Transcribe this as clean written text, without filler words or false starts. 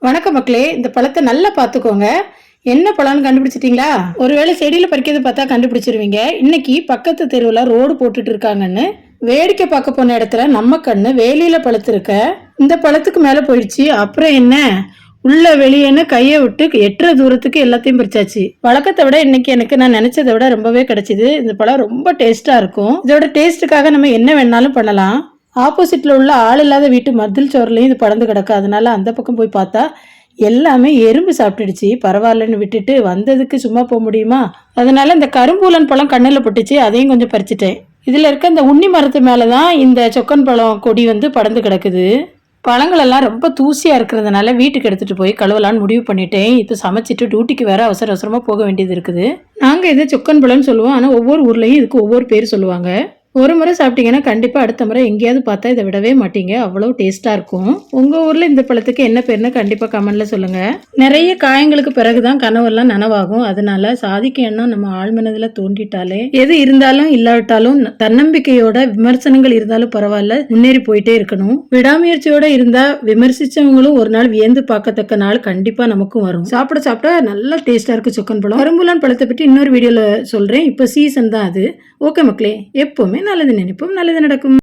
வணக்கம் மக்களே, இந்த பழத்தை நல்லா பார்த்துக்கோங்க. என்ன பழம்னு கண்டுபிடிச்சிட்டீங்களா? ஒருவேளை செடியில் பறிக்கிறது பார்த்தா கண்டுபிடிச்சிருவீங்க. இன்னைக்கு பக்கத்து தெருவில் ரோடு போட்டுட்டு இருக்காங்கன்னு வேடிக்கை பார்க்க போன இடத்துல நம்ம கண்ணு வேலியில பழுத்திருக்க இந்த பழத்துக்கு மேலே போயிடுச்சு. அப்புறம் என்ன, உள்ள வெளியேன்னு கையை விட்டு எட்டுற தூரத்துக்கு எல்லாத்தையும் பறிச்சாச்சு. வழக்கத்தை விட இன்னைக்கு எனக்கு நான் நினைச்சதை விட ரொம்பவே கிடைச்சிது. இந்த பழம் ரொம்ப டேஸ்டா இருக்கும். இதோட டேஸ்ட்டுக்காக நம்ம என்ன வேணாலும் பண்ணலாம். ஆப்போசிட்ல உள்ள ஆள் இல்லாத வீட்டு மதில் சோறுலையும் இது படர்ந்து கிடக்கு. அதனால அந்த பக்கம் போய் பார்த்தா எல்லாமே எறும்பு சாப்பிட்டுடுச்சு. பரவாயில்லன்னு விட்டுட்டு வந்ததுக்கு சும்மா போக முடியுமா? அதனால இந்த கரும்பூலன் பழம் கண்ணில் பட்டுச்சு, அதையும் கொஞ்சம் பறிச்சுட்டேன். இதில் இருக்க இந்த உண்ணி மரத்து மேலே தான் இந்த சொக்கன் பழம் கொடி படர்ந்து கிடக்குது. பழங்கள் எல்லாம் ரொம்ப தூசியா இருக்கிறதுனால வீட்டுக்கு எடுத்துட்டு போய் கழுவலான்னு முடிவு பண்ணிட்டேன். இப்போ சமைச்சிட்டு டியூட்டிக்கு வேற அவசர அவசரமா போக வேண்டியது இருக்குது. நாங்க இது சொக்கன் பழம்னு சொல்லுவோம். ஆனா ஒவ்வொரு ஊர்லயும் இதுக்கு ஒவ்வொரு பேர் சொல்லுவாங்க. ஒரு முறை சாப்பிட்டீங்கன்னா கண்டிப்பா அடுத்த முறை எங்கேயாவது பார்த்தா இதை விடவே மாட்டீங்க. அவ்வளவு டேஸ்டா இருக்கும். உங்க ஊர்ல இந்த பழத்துக்கு என்ன பேருன்னு கண்டிப்பா கமெண்ட்ல சொல்லுங்க. நிறைய காயங்களுக்கு பிறகுதான் கனவெல்லாம் நனவாகும். அதனால சாதிக்க எண்ணம் நம்ம ஆழ்மனதுல தோண்டிட்டாலே எது இருந்தாலும் இல்லாவிட்டாலும் தன்னம்பிக்கையோட விமர்சனங்கள் இருந்தாலும் பரவாயில்ல, முன்னேறி போயிட்டே இருக்கணும். விடாமுயற்சியோட இருந்தா விமர்சிச்சவங்களும் ஒரு நாள் வியந்து பார்க்கத்தக்க நாள் கண்டிப்பா நமக்கும் வரும். சாப்பிட சாப்பிட நல்லா டேஸ்டா இருக்கு சொக்கன் பழம். கரும்புலான் பழத்தை பற்றி இன்னொரு வீடியோல சொல்றேன். இப்போ சீசன் தான் அது. ஓகே மக்களே, எப்பவுமே நல்லது நினைப்போம், நல்லது நடக்கும்.